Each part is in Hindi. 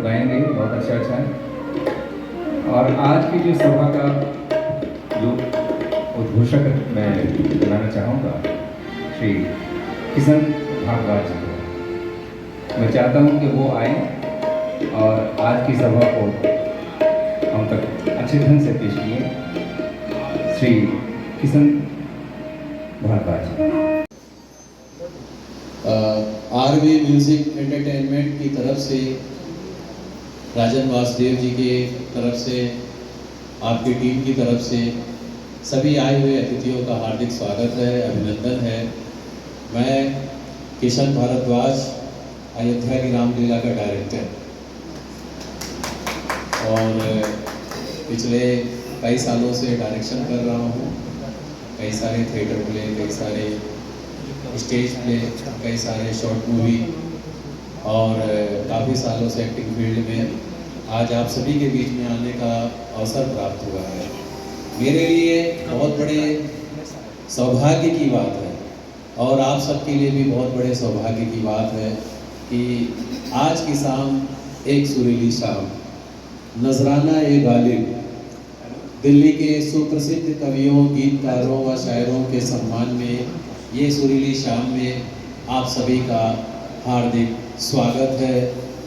गाएंगे बहुत अच्छा। और आज की जो सभा का जो उद्घोषक मैं बनाना चाहूँगा श्री किशन भारद्वाज जी को। मैं चाहता हूँ कि वो आए और आज की सभा को हम तक अच्छे ढंग से पेश किए। श्री किशन भारद्वाज जी। आरवी म्यूजिक एंटरटेनमेंट की तरफ से, राजन वासुदेव जी की तरफ से, आपकी टीम की तरफ से सभी आए हुए अतिथियों का हार्दिक स्वागत है, अभिनंदन है। मैं किशन भारद्वाज, अयोध्या की रामलीला का डायरेक्टर और पिछले कई सालों से डायरेक्शन कर रहा हूँ। कई सारे थिएटर प्ले, कई सारे स्टेज प्ले, कई सारे शॉर्ट मूवी और काफ़ी सालों से एक्टिंग फील्ड में आज आप सभी के बीच में आने का अवसर प्राप्त हुआ है। मेरे लिए बहुत बड़े सौभाग्य की बात है और आप सबके लिए भी बहुत बड़े सौभाग्य की बात है कि आज की शाम, एक सुरीली शाम, नजराना ए गालिब, दिल्ली के सुप्रसिद्ध कवियों, गीतकारों व शायरों के सम्मान में ये सुरीली शाम में आप सभी का हार्दिक स्वागत है,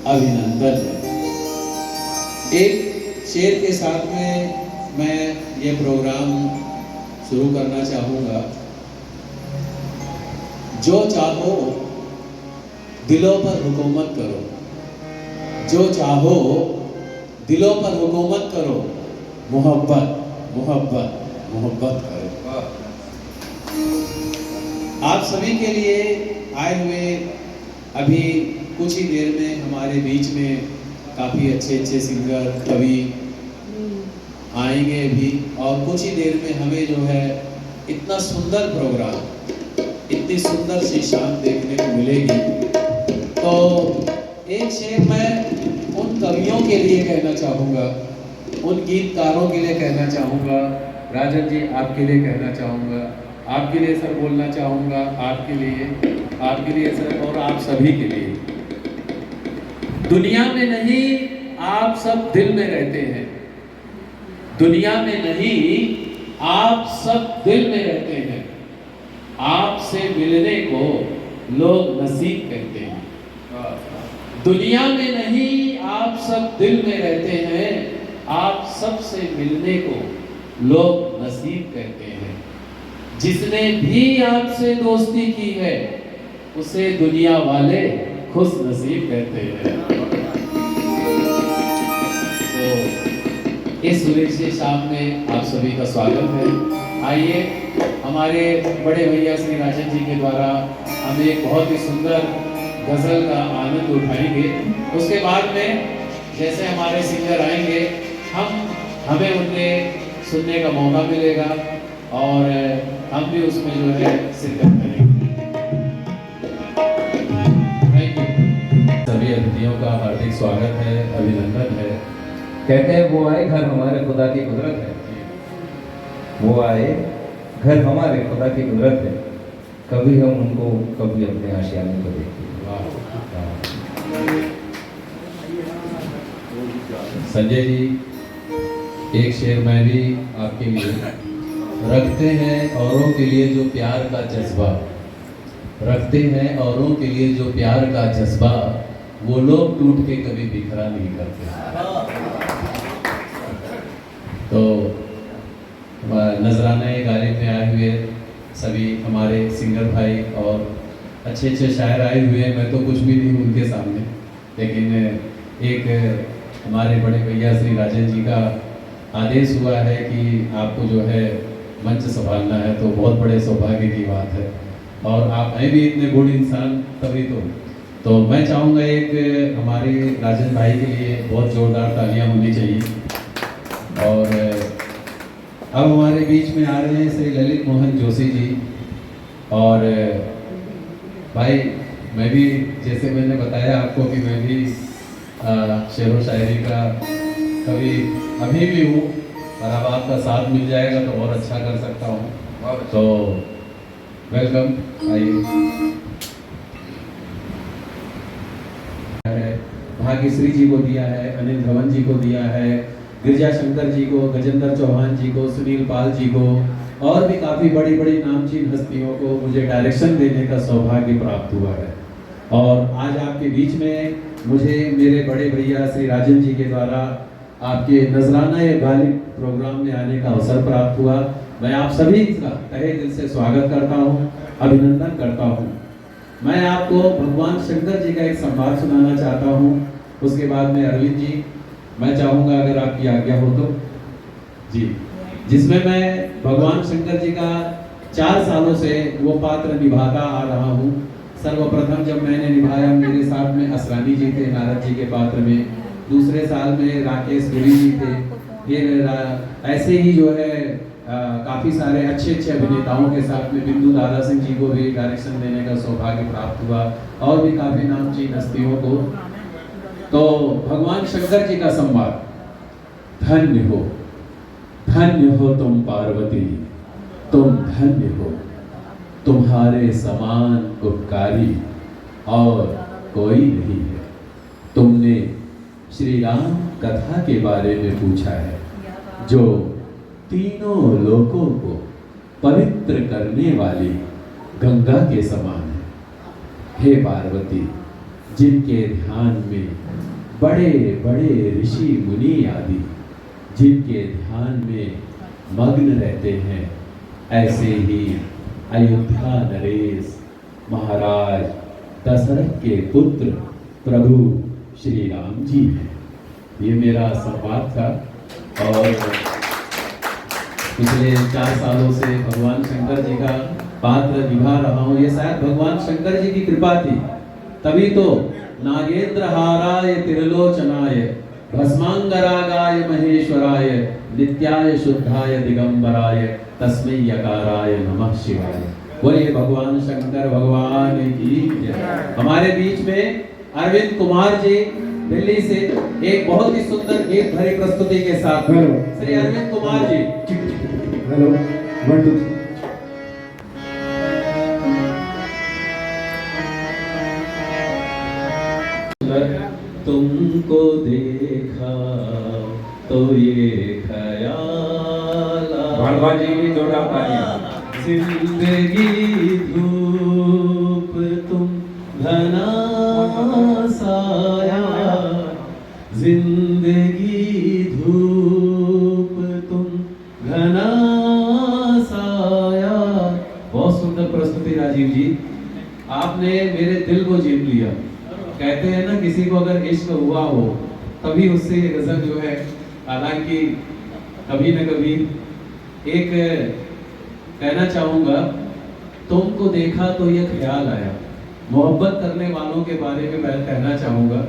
अभिनंदन है। एक शेर के साथ में मैं ये प्रोग्राम शुरू करना चाहूँगा। जो चाहो दिलों पर हुकूमत करो, जो चाहो दिलों पर हुकूमत करो, मोहब्बत मोहब्बत मोहब्बत करो। आप सभी के लिए आए हुए अभी कुछ ही देर में हमारे बीच में काफ़ी अच्छे अच्छे सिंगर, कवि आएंगे भी और कुछ ही देर में हमें जो है इतना सुंदर प्रोग्राम, इतनी सुंदर सी शाम देखने को मिलेगी। तो एक शेर मैं उन कवियों के लिए कहना चाहूँगा, उन गीतकारों के लिए कहना चाहूँगा, राजन जी आपके लिए कहना चाहूँगा, आपके लिए सर बोलना चाहूँगा, आपके लिए सर और आप सभी के लिए। दुनिया में नहीं, आप सब दिल में रहते हैं। दुनिया में नहीं, आप सब दिल में रहते हैं। आपसे मिलने को लोग नसीब कहते हैं। दुनिया में नहीं, आप सब दिल में रहते हैं। आप सबसे मिलने को लोग नसीब कहते हैं। जिसने भी आपसे दोस्ती की है, उसे दुनिया वाले खुश नसीब कहते हैं। तो इस सुरीली शाम में आप सभी का स्वागत है। आइए हमारे बड़े भैया श्री राजन जी के द्वारा हम एक बहुत ही सुंदर गजल का आनंद उठाएंगे। उसके बाद में जैसे हमारे सिंगर आएंगे, हमें उन्हें सुनने का मौका मिलेगा और हम भी उसमें जो है शिरकत करेंगे। Thank you. सभी अतिथियों का हार्दिक स्वागत है, अभिनंदन है। कहते हैं वो आए घर हमारे खुदा की कुदरत है, वो आए घर हमारे खुदा की कुदरत है। कभी हम उनको, कभी अपने आशियाने को देखते हैं। संजय जी, एक शेर मैं भी आपके लिए। रखते हैं औरों के लिए जो प्यार का जज्बा, रखते हैं औरों के लिए जो प्यार का जज्बा, वो लोग टूट के कभी बिखरा नहीं करते। तो नजराना गालिब में आए हुए सभी हमारे सिंगर भाई और अच्छे अच्छे शायर आए हुए हैं। मैं तो कुछ भी नहीं हूँ उनके सामने, लेकिन एक हमारे बड़े भैया श्री राजन जी का आदेश हुआ है कि आपको जो है मंच संभालना है, तो बहुत बड़े सौभाग्य की बात है। और आप हैं भी इतने गुण इंसान, तभी तो मैं चाहूँगा एक हमारे राजन भाई के लिए बहुत जोरदार तालियां होनी चाहिए। और अब हमारे बीच में आ रहे हैं श्री ललित मोहन जोशी जी। और भाई, मैं भी जैसे मैंने बताया आपको कि मैं भी शेर व शायरी का कभी अभी भी हूँ, और अब आपका साथ मिल जाएगा तो और अच्छा कर सकता हूँ। तो वेलकम, आइए। भाग्यश्री जी को दिया है, अनिल धवन जी को दिया है, गिरजा शंकर जी को, गजेंद्र चौहान जी को, सुनील पाल जी को और भी काफ़ी बड़ी बड़ी नामचीन हस्तियों को मुझे डायरेक्शन देने का सौभाग्य प्राप्त हुआ है। और आज आपके बीच में मुझे मेरे बड़े भैया श्री राजन जी के द्वारा आपके नजराना ये गालिब प्रोग्राम में आने का अवसर प्राप्त हुआ। मैं आप सभी का तहे दिल से स्वागत करता हूँ, अभिनंदन करता हूँ। मैं आपको भगवान शंकर जी का एक संवाद सुनाना चाहता हूँ। उसके बाद में अरविंद जी, मैं चाहूँगा अगर आपकी आज्ञा हो तो जी, जिसमें मैं भगवान शंकर जी का 4 सालों से वो पात्र निभाता आ रहा हूँ। सर्वप्रथम जब मैंने निभाया, मेरे साथ में असरानी जी थे नारद जी के पात्र में, दूसरे साल में राकेश गिरी जी थे, फिर ऐसे ही जो है काफ़ी सारे अच्छे अच्छे अभिनेताओं के साथ में बिंदु दारा सिंह जी को भी डायरेक्शन देने का सौभाग्य प्राप्त हुआ और भी काफ़ी नामचीन हस्तियों को। तो भगवान शंकर जी का संवाद, धन्य हो तुम पार्वती, तुम धन्य हो, तुम्हारे समान उपकारी और कोई नहीं है। तुमने श्री राम कथा के बारे में पूछा है, जो तीनों लोकों को पवित्र करने वाली गंगा के समान है। हे पार्वती, जिनके ध्यान में बड़े बड़े ऋषि मुनि आदि जिनके ध्यान में मग्न रहते हैं, ऐसे ही अयोध्या नरेश महाराज दशरथ के पुत्र प्रभु श्री राम जी हैं। ये मेरा संवाद था और पिछले 4 सालों से भगवान शंकर जी का पात्र निभा रहा हूँ। ये शायद भगवान शंकर जी की कृपा थी, तभी तो नागेंद्र हाराय त्रिलोचनाय भस्मांगरागाय महेश्वराय नित्याय शुद्धाय दिगंबराय तस्मै यकाराय नमः शिवाय। बोलिए भगवान शंकर भगवान की जय। हमारे बीच में अरविंद कुमार जी दिल्ली से एक बहुत ही सुंदर गीत भरी प्रस्तुति के साथ श्री अरविंद कुमार जी। हेलो 1 2 3। तुमको देखा तो ये ख्याल भगवान जी की जोड़ा तालियां। जिंदगी धूप तुम घना साया, जिंदगी धूप तुम घना साया। बहुत सुंदर प्रस्तुति राजीव जी, आपने मेरे दिल को जीत लिया। कहते हैं ना, किसी को अगर इश्क हुआ हो तभी उससे ये गजल जो है, हालांकि कभी न कभी एक कहना चाहूँगा, तुमको देखा तो ये ख्याल आया। मोहब्बत करने वालों के बारे में मैं कहना चाहूँगा,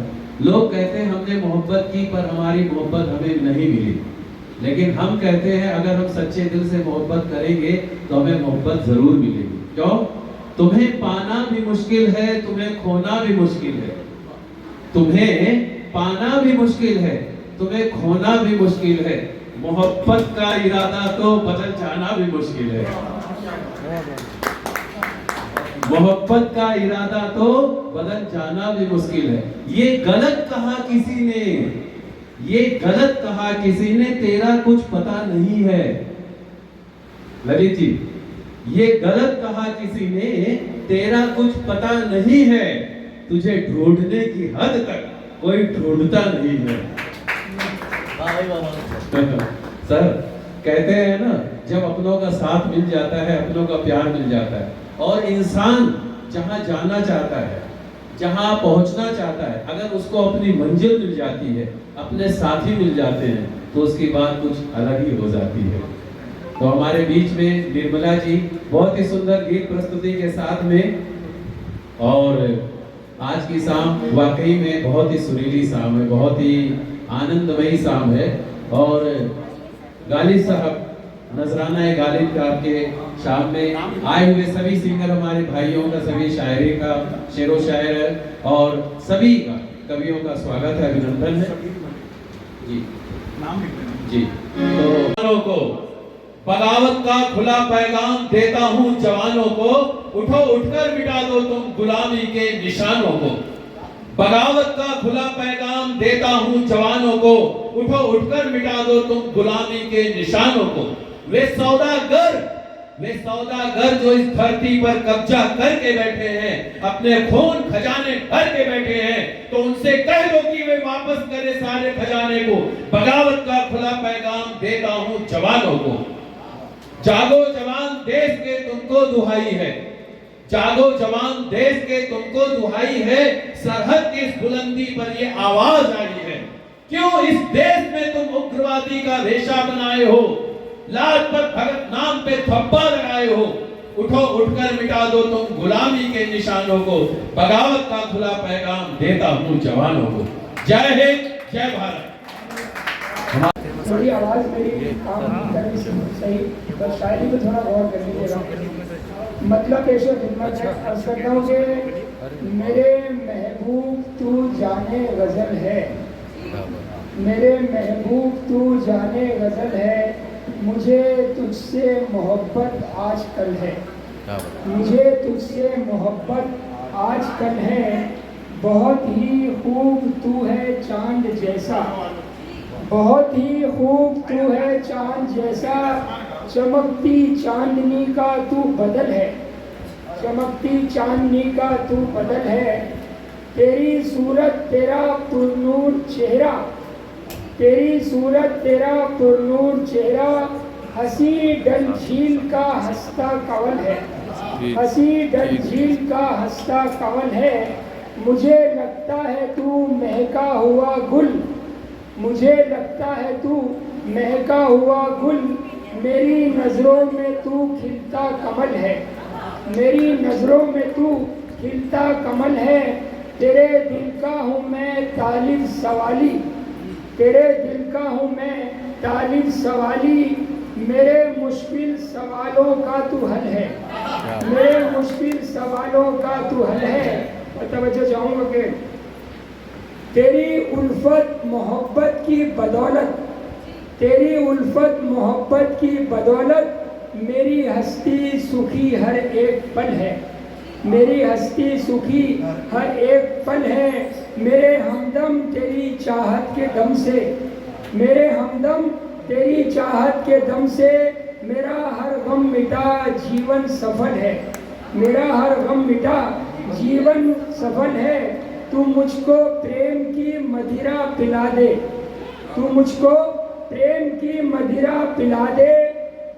लोग कहते हैं हमने मोहब्बत की पर हमारी मोहब्बत हमें नहीं मिली, लेकिन हम कहते हैं अगर हम सच्चे दिल से मोहब्बत करेंगे तो हमें मोहब्बत जरूर मिलेगी। क्यों? तुम्हें पाना भी मुश्किल है, तुम्हें खोना भी मुश्किल है। तुम्हें पाना भी मुश्किल है, तुम्हें खोना भी मुश्किल है। मोहब्बत का इरादा तो बदल जाना भी मुश्किल है। मोहब्बत का इरादा तो बदल जाना भी मुश्किल है। ये गलत कहा किसी ने, ये गलत कहा किसी ने, तेरा कुछ पता नहीं है। ललित जी, ये गलत कहा किसी ने, तेरा कुछ पता नहीं है। तुझे ढूंढने की हद तक कोई ढूंढता नहीं है। सर कहते हैं ना, जब अपनों का साथ मिल जाता है, अपनों का प्यार मिल जाता है, और इंसान जहां जाना चाहता है, जहां पहुंचना चाहता है, अगर उसको अपनी मंजिल मिल जाती है, अपने साथी मिल जाते हैं, तो उसकी बात कुछ अलग ही हो जाती है। तो हमारे बीच में निर्मला जी बहुत ही सुंदर गीत प्रस्तुति के साथ में, और आज की शाम वाकई में बहुत ही सुरीली शाम है, बहुत ही आनंदमयी शाम है। और गालिब साहब, नजराना ए गालिब का आपके शाम में आए हुए सभी सिंगर, हमारे भाइयों का, सभी शायरी का, शेरो शायर और सभी का, कवियों का स्वागत है, अभिनंदन है जी। जी, तो को बगावत का खुला पैगाम देता हूं जवानों को, उठो उठकर मिटा दो तुम गुलामी के निशानों को। बगावत का खुला पैगाम देता हूं जवानों को, उठो उठकर मिटा दो तुम गुलामी के निशानों को। वे सौदागर जो इस धरती पर कब्जा करके बैठे हैं, अपने खून खजाने भर के बैठे हैं, तो उनसे कह दो कि वे वापस करें सारे खजाने को। बगावत का खुला पैगाम देता हूं जवानों को। जागो जवान देश के तुमको दुहाई है, जागो जवान देश के तुमको दुहाई है, सरहद की इस बुलंदी पर ये आवाज आई है। क्यों इस देश में तुम उग्रवादी का रेशा बनाए हो, लाजपत भगत नाम पे थप्पा लगाए हो। उठो उठकर मिटा दो तुम गुलामी के निशानों को। बगावत का खुला पैगाम देता हूं जवानों को। जय हिंद, जय भारत। थोड़ी आवाज मेरी काम नहीं कर रही सही, पर शायरी को थोड़ा गौर कर लीजिएगा। मतलब पेश खिदमत है, अर्ज करता हूँ कि मेरे महबूब तू जाने गजल है, मेरे महबूब तू जाने गजल है, मुझे तुझसे मोहब्बत आजकल है, मुझे तुझसे मोहब्बत आजकल है। बहुत ही खूब तू है चांद जैसा, बहुत ही खूब तू है चांद जैसा, चमकती चांदनी का तू बदल है, चमकती चांदनी का तू बदल है। तेरी सूरत तेरा पुरनूर चेहरा, तेरी सूरत तेरा पुरनूर चेहरा, हंसी डल झील का हंसता कवल है, हंसी डल झील का हंसता कवल है। मुझे लगता है तू महका हुआ गुल, मुझे लगता है तू महका हुआ गुल, मेरी नज़रों में तू खिलता कमल है, मेरी नज़रों में तू खिलता कमल है। तेरे दिल का हूँ मैं तालिब सवाली, तेरे दिल का हूँ मैं तालिब सवाली, मेरे मुश्किल सवालों का तू हल है, मेरे मुश्किल सवालों का तू हल है। और तवज्जो चाहूँगा कि तेरी उल्फत मोहब्बत की बदौलत, तेरी उल्फत मोहब्बत की बदौलत, मेरी हस्ती सुखी हर एक पल है, मेरी हस्ती सुखी हर एक पल है। मेरे हमदम तेरी चाहत के दम से, मेरे हमदम तेरी चाहत के दम से, मेरा हर गम मिटा जीवन सफल है, मेरा हर गम मिटा जीवन सफल है। तू मुझको प्रेम की मदिरा पिला दे, तू मुझको प्रेम की मदिरा पिला दे,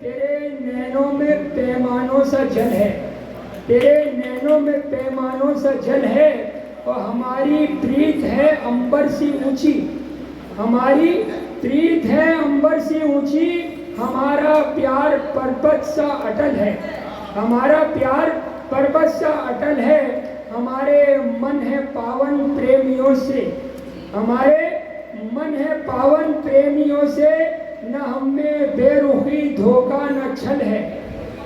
तेरे नैनों में पैमानों सा जल है, तेरे नैनों में पैमानों सा जल है। और हमारी प्रीत है अंबर सी ऊंची, हमारी प्रीत है अंबर सी ऊंची, हमारा प्यार पर्वत सा अटल है, हमारा प्यार पर्वत सा अटल है। हमारे मन है पावन प्रेमियों से, हमारे मन है पावन प्रेमियों से, न हमें बेरुखी धोखा न छल है,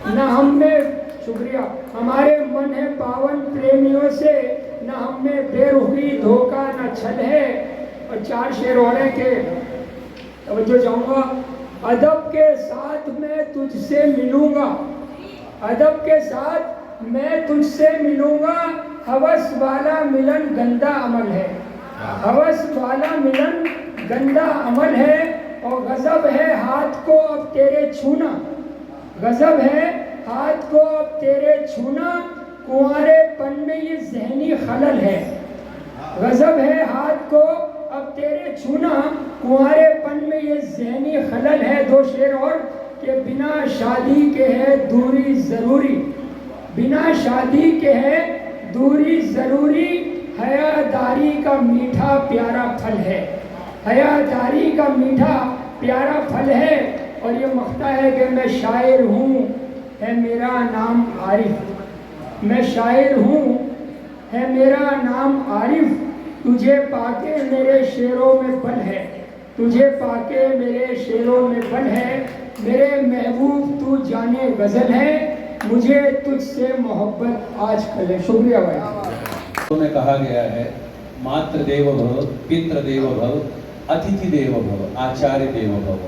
न हमें, शुक्रिया, हमारे मन है पावन प्रेमियों से, न हमें बेरुखी धोखा न छल है। और चार शेर और हैं के तवज्जो चाहूँगा। अदब के साथ मैं तुझसे मिलूँगा, अदब के साथ मैं तुझसे मिलूँगा, हवस वाला मिलन गंदा अमल है, हवस वाला मिलन गंदा अमल है। और गजब है हाथ को अब तेरे छूना, गजब है हाथ को अब तेरे छूना, कुंवारेपन में ये ज़हनी खलल है, गजब है हाथ को अब तेरे छूना, कुंवारेपन में ये ज़हनी खलल है। दो शेर और कि बिना शादी के है दूरी ज़रूरी, बिना शादी के है दूरी ज़रूरी, हयादारी का मीठा प्यारा फल है, हयादारी का मीठा प्यारा फल है। और ये मख्ता है कि मैं शायर हूँ, है मेरा नाम आरिफ, मैं शायर हूँ, है मेरा नाम आरिफ, तुझे पाके मेरे शेरों में बल है, तुझे पाके मेरे शेरों में बल है। मेरे महबूब तू जाने गज़ल है, मुझे तुझसे मोहब्बत आजकल है। शुक्रिया भाई। में कहा गया है मातृ देवो भव, पितृ देवो भव, अतिथि देवो भव, आचार्य देवो भव।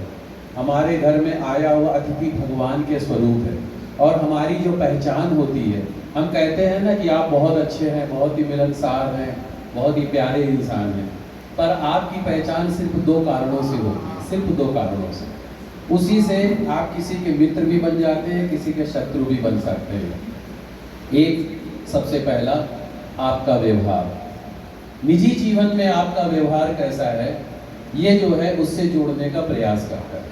हमारे घर में आया हुआ अतिथि भगवान के स्वरूप है और हमारी जो पहचान होती है, हम कहते हैं ना कि आप बहुत अच्छे हैं, बहुत ही मिलनसार हैं, बहुत ही प्यारे इंसान हैं, पर आपकी पहचान सिर्फ 2 कारणों से होती है, सिर्फ 2 कारणों से। उसी से आप किसी के मित्र भी बन जाते हैं, किसी के शत्रु भी बन सकते हैं। एक सबसे पहला आपका व्यवहार, निजी जीवन में आपका व्यवहार कैसा है, ये जो है उससे जोड़ने का प्रयास करता है।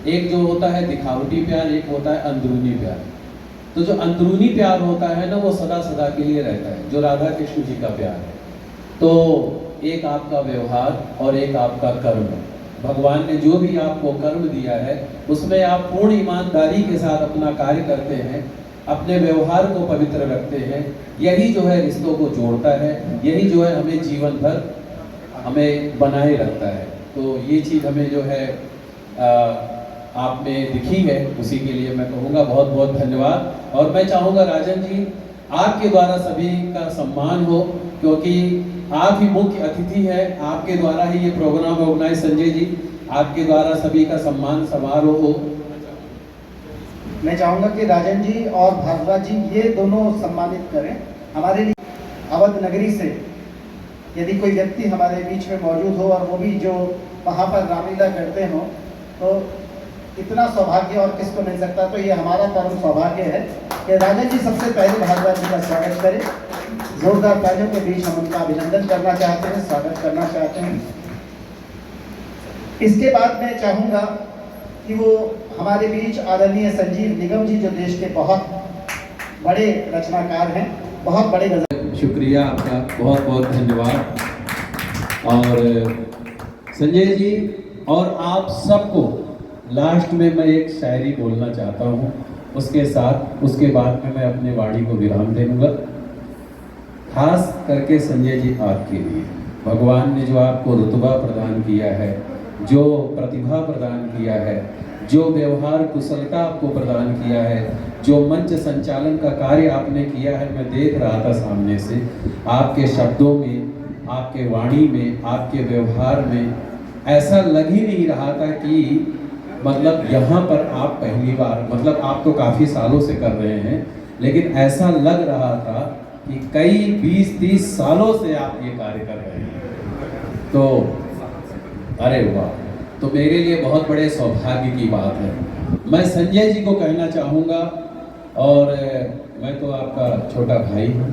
एक जो होता है दिखावटी प्यार, एक होता है अंदरूनी प्यार। तो जो अंदरूनी प्यार होता है ना, वो सदा सदा के लिए रहता है, जो राधा कृष्ण जी का प्यार है। तो एक आपका व्यवहार और एक आपका कर्म। भगवान ने जो भी आपको कर्म दिया है उसमें आप पूर्ण ईमानदारी के साथ अपना कार्य करते हैं, अपने व्यवहार को पवित्र रखते हैं। यही जो है रिश्तों को जोड़ता है, यही जो है हमें जीवन भर हमें बनाए रखता है। तो ये चीज़ हमें जो है आप में दिखी है, उसी के लिए मैं कहूँगा बहुत बहुत धन्यवाद। और मैं चाहूँगा राजन जी आपके द्वारा सभी का सम्मान हो, क्योंकि आप ही मुख्य अतिथि हैं, आपके द्वारा ही ये प्रोग्राम ऑर्गेनाइज, संजय जी आपके द्वारा सभी का सम्मान समारोह हो। मैं चाहूँगा कि राजन जी और भारद्वाज जी ये दोनों सम्मानित करें। हमारे लिए अवध नगरी से यदि कोई व्यक्ति हमारे बीच में मौजूद हो और वो भी जो वहाँ पर रामलीला करते हो, तो इतना सौभाग्य और किसको मिल सकता। तो ये हमारा परम सौभाग्य है कि राजन जी सबसे पहले भारद्वाज जी का स्वागत करें। जोरदार तालियों के बीच हम उनका अभिनंदन करना चाहते हैं, स्वागत करना चाहते हैं। इसके बाद मैं चाहूँगा कि वो हमारे बीच आदरणीय संजीव निगम जी, जो देश के बहुत बड़े रचनाकार हैं, बहुत बड़े गजल। शुक्रिया आपका, बहुत बहुत धन्यवाद। और संजय जी और आप सबको लास्ट में मैं एक शायरी बोलना चाहता हूँ, उसके बाद में मैं अपने वाणी को विराम दे दूँगा। खास करके संजय जी आपके लिए भगवान ने जो आपको रुतबा प्रदान किया है, जो प्रतिभा प्रदान किया है, जो व्यवहार कुशलता आपको प्रदान किया है, जो मंच संचालन का कार्य आपने किया है, मैं देख रहा था सामने से। आपके शब्दों में, आपके वाणी में, आपके व्यवहार में ऐसा लग ही नहीं रहा था कि मतलब यहाँ पर आप पहली बार, मतलब आप तो काफ़ी सालों से कर रहे हैं, लेकिन ऐसा लग रहा था कि कई 20-30 सालों से आप ये कार्य कर रहे हैं। तो अरे वाह, तो मेरे लिए बहुत बड़े सौभाग्य की बात है। मैं संजय जी को कहना चाहूँगा, और मैं तो आपका छोटा भाई हूँ,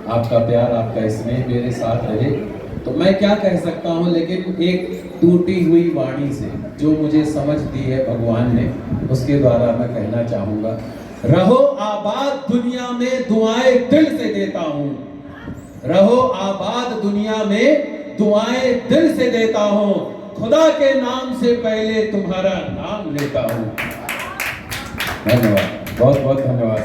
आपका प्यार, आपका स्नेह मेरे साथ रहे, तो मैं क्या कह सकता हूँ। लेकिन एक टूटी हुई वाणी से जो मुझे समझ दी है भगवान ने, उसके द्वारा मैं कहना चाहूँगा, रहो आबाद दुनिया में दुआएं दिल से देता हूँ, रहो आबाद दुनिया में दुआएं दिल से देता हूँ, खुदा के नाम से पहले तुम्हारा नाम लेता हूँ। धन्यवाद, बहुत बहुत धन्यवाद।